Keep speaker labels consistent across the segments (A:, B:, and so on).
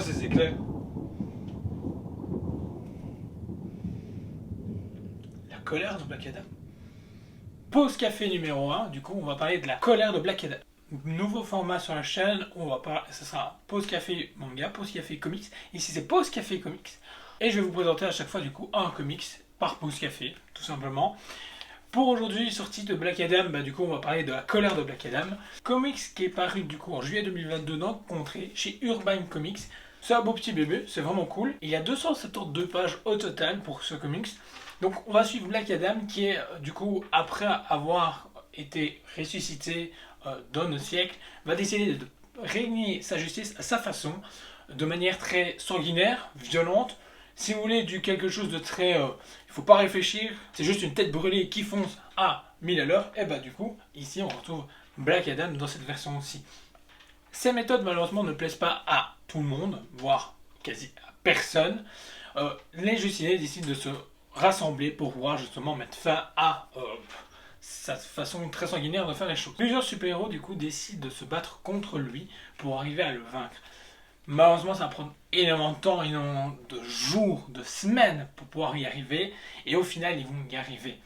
A: quoi ces éclairs? La colère de Black Adam. Pause café numéro 1, du coup on va parler de la colère de Black Adam. Nouveau format sur la chaîne, on va parler, ce sera pause café manga, pause café comics. Ici c'est pause café comics. Et je vais vous présenter à chaque fois du coup un comics par pause café, tout simplement. Pour aujourd'hui, sortie de Black Adam, du coup on va parler de la colère de Black Adam. Comics qui est paru du coup en juillet 2022 dans Contrée, chez Urban Comics. C'est un beau petit bébé, c'est vraiment cool. Il y a 272 pages au total pour ce comics. Donc on va suivre Black Adam qui est du coup après avoir été ressuscité dans notre siècle, va décider de régner sa justice à sa façon, de manière très sanguinaire, violente. Si vous voulez du quelque chose de très... il faut pas réfléchir, c'est juste une tête brûlée qui fonce à 1000 à l'heure, et du coup, ici on retrouve Black Adam dans cette version aussi. Ces méthodes malheureusement ne plaisent pas à tout le monde, voire quasi à personne. Les justiciers décident de se rassembler pour pouvoir justement mettre fin à sa façon très sanguinaire de faire les choses. Plusieurs super-héros du coup décident de se battre contre lui pour arriver à le vaincre. Malheureusement, ça va prendre énormément de temps, énormément de jours, de semaines pour pouvoir y arriver. Et au final, ils vont y arriver.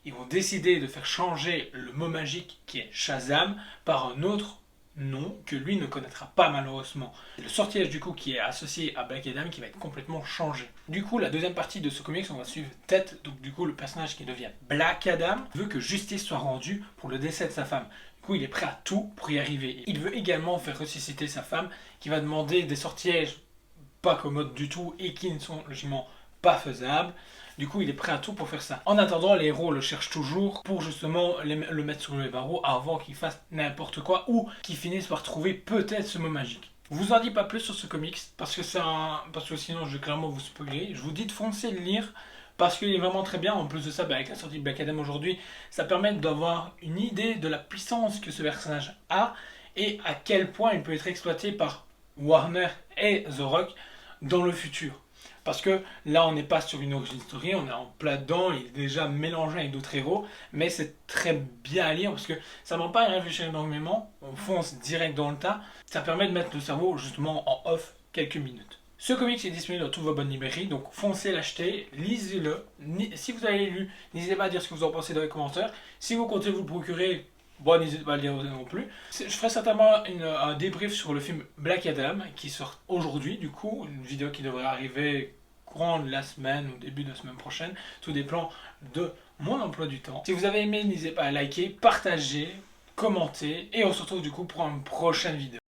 A: Ils vont décider de faire changer le mot magique qui est Shazam par un autre nom que lui ne connaîtra pas malheureusement. C'est le sortilège du coup qui est associé à Black Adam qui va être complètement changé. Du coup, la deuxième partie de ce comics, on va suivre Ted, donc du coup le personnage qui devient Black Adam, veut que justice soit rendue pour le décès de sa femme. Du coup, il est prêt à tout pour y arriver. Il veut également faire ressusciter sa femme qui va demander des sortilèges pas commodes du tout et qui ne sont logiquement pas faisables. Du coup, il est prêt à tout pour faire ça. En attendant, les héros le cherchent toujours pour justement le mettre sur les barreaux avant qu'il fasse n'importe quoi ou qu'il finisse par trouver peut-être ce mot magique. Je vous en dis pas plus sur ce comics parce que sinon je vais clairement vous spoiler. Je vous dis de foncer le lire parce qu'il est vraiment très bien. En plus de ça, avec la sortie de Black Adam aujourd'hui, ça permet d'avoir une idée de la puissance que ce personnage a et à quel point il peut être exploité par Warner et The Rock dans le futur. Parce que là, on n'est pas sur une origin story, on est en plein dedans, il est déjà mélangé avec d'autres héros, mais c'est très bien à lire parce que ça ne demande pas à y réfléchir énormément, on fonce direct dans le tas, ça permet de mettre le cerveau justement en off quelques minutes. Ce comic est disponible dans toutes vos bonnes librairies, donc foncez l'acheter, lisez-le. Si vous avez lu, n'hésitez pas à dire ce que vous en pensez dans les commentaires. Si vous comptez vous le procurer, n'hésitez pas à le lire non plus. Je ferai certainement un débrief sur le film Black Adam qui sort aujourd'hui, du coup, une vidéo qui devrait arriver courant de la semaine ou début de la semaine prochaine. Tout dépend de mon emploi du temps. Si vous avez aimé, n'hésitez pas à liker, partager, commenter et on se retrouve du coup pour une prochaine vidéo.